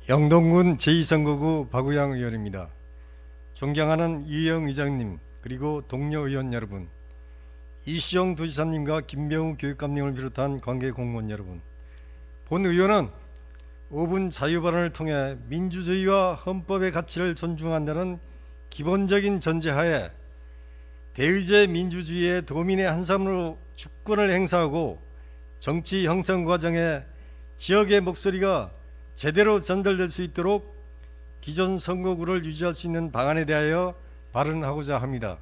영동군 제2선거구 박우양 의원입니다. 존경하는 이영 의장님, 그리고 동료 의원 여러분, 이시영 도지사님과 김병우 교육감님을 비롯한 관계 공무원 여러분, 본 의원은 5분 자유발언을 통해 민주주의와 헌법의 가치를 존중한다는 기본적인 전제하에 대의제 민주주의의 도민의 한 사람으로 주권을 행사하고 정치 형성 과정에 지역의 목소리가 제대로 전달될 수 있도록 기존 선거구를 유지할 수 있는 방안에 대하여 발언하고자 합니다.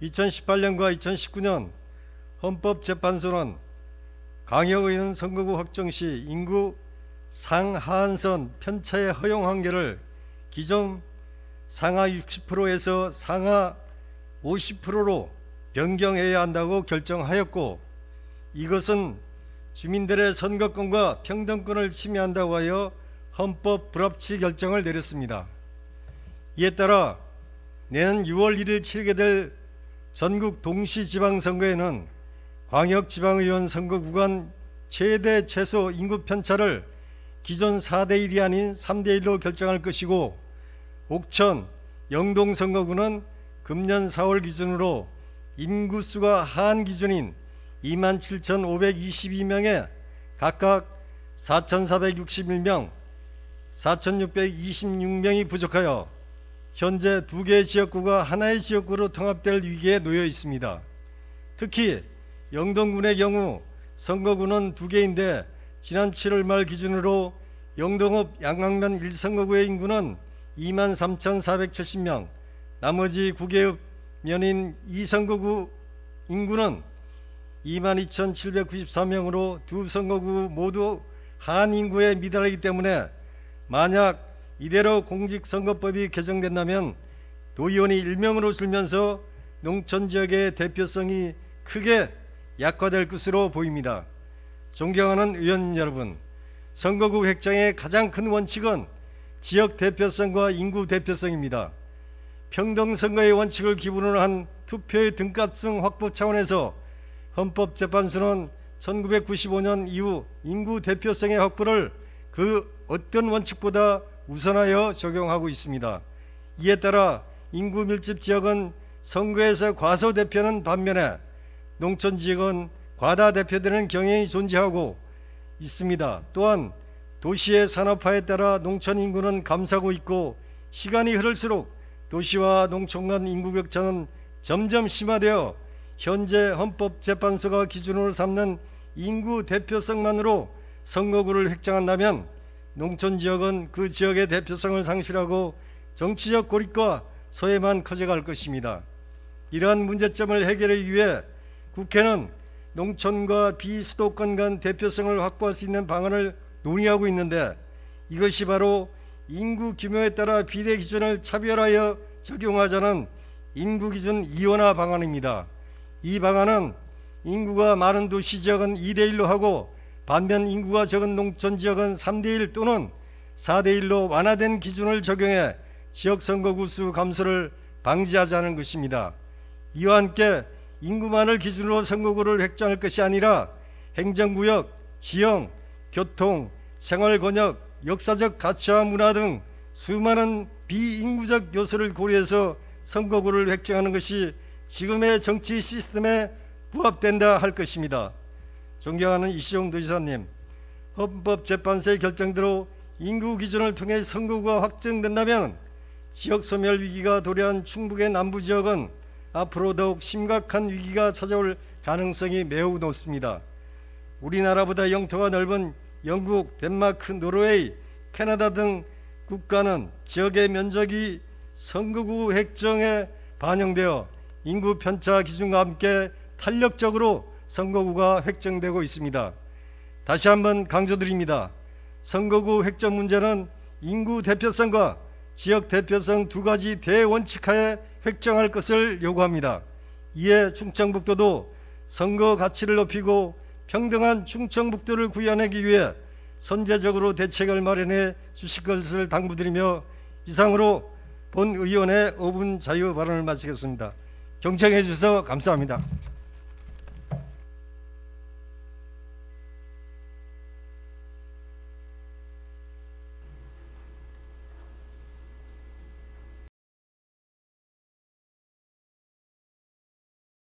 2018년과 2019년 헌법재판소는 강역의원 선거구 확정 시 인구 상하한선 편차의 허용 한계를 기존 상하 60%에서 상하 50%로 변경해야 한다고 결정하였고, 이것은 주민들의 선거권과 평등권을 침해한다고 하여 헌법 불합치 결정을 내렸습니다. 이에 따라 내년 6월 1일 치르게 될 전국 동시지방선거에는 광역지방의원 선거 구간 최대 최소 인구 편차를 기존 4대1이 아닌 3대1로 결정할 것이고, 옥천, 영동 선거구는 금년 4월 기준으로 인구수가 하한 기준인 27,522명에 각각 4,461명, 4,626명이 부족하여 현재 2개의 지역구가 하나의 지역구로 통합될 위기에 놓여 있습니다. 특히 영동군의 경우 선거구는 2개인데 지난 7월 말 기준으로 영동읍 양강면 1선거구의 인구는 23,470명, 나머지 9개읍 면인 2선거구 인구는 22,794명으로 두 선거구 모두 하한 인구에 미달하기 때문에 만약 이대로 공직선거법이 개정된다면 도의원이 1명으로 줄면서 농촌지역의 대표성이 크게 약화될 것으로 보입니다. 존경하는 의원 여러분, 선거구 획정의 가장 큰 원칙은 지역 대표성과 인구 대표성입니다. 평등선거의 원칙을 기본으로 한 투표의 등가성 확보 차원에서 헌법재판소는 1995년 이후 인구 대표성의 확보를 그 어떤 원칙보다 우선하여 적용하고 있습니다. 이에 따라 인구 밀집 지역은 선거에서 과소 대표는 반면에 농촌 지역은 과다 대표되는 경향이 존재하고 있습니다. 또한 도시의 산업화에 따라 농촌 인구는 감소하고 있고, 시간이 흐를수록 도시와 농촌 간 인구 격차는 점점 심화되어 현재 헌법재판소가 기준으로 삼는 인구 대표성만으로 선거구를 획정한다면 농촌 지역은 그 지역의 대표성을 상실하고 정치적 고립과 소외만 커져갈 것입니다. 이러한 문제점을 해결하기 위해 국회는 농촌과 비수도권 간 대표성을 확보할 수 있는 방안을 논의하고 있는데, 이것이 바로 인구 규모에 따라 비례 기준을 차별하여 적용하자는 인구기준 이원화 방안입니다. 이 방안은 인구가 많은 도시 지역은 2대1로 하고 반면 인구가 적은 농촌 지역은 3대1 또는 4대1로 완화된 기준을 적용해 지역 선거구 수 감소를 방지하자는 것입니다. 이와 함께 인구만을 기준으로 선거구를 획정할 것이 아니라 행정구역, 지형, 교통, 생활권역, 역사적 가치와 문화 등 수많은 비인구적 요소를 고려해서 선거구를 획정하는 것이 지금의 정치 시스템에 부합된다 할 것입니다. 존경하는 이시영 도지사님, 헌법재판소의 결정대로 인구 기준을 통해 선거구가 확정된다면 지역 소멸 위기가 도래한 충북의 남부 지역은 앞으로 더욱 심각한 위기가 찾아올 가능성이 매우 높습니다. 우리나라보다 영토가 넓은 영국, 덴마크, 노르웨이, 캐나다 등 국가는 지역의 면적이 선거구 획정에 반영되어 인구 편차 기준과 함께 탄력적으로 선거구가 획정되고 있습니다. 다시 한번 강조드립니다. 선거구 획정 문제는 인구 대표성과 지역 대표성 두 가지 대원칙하에 획정할 것을 요구합니다. 이에 충청북도도 선거 가치를 높이고 평등한 충청북도를 구현하기 위해 선제적으로 대책을 마련해 주실 것을 당부드리며, 이상으로 본 의원의 5분 자유 발언을 마치겠습니다. 경청해 주셔서 감사합니다.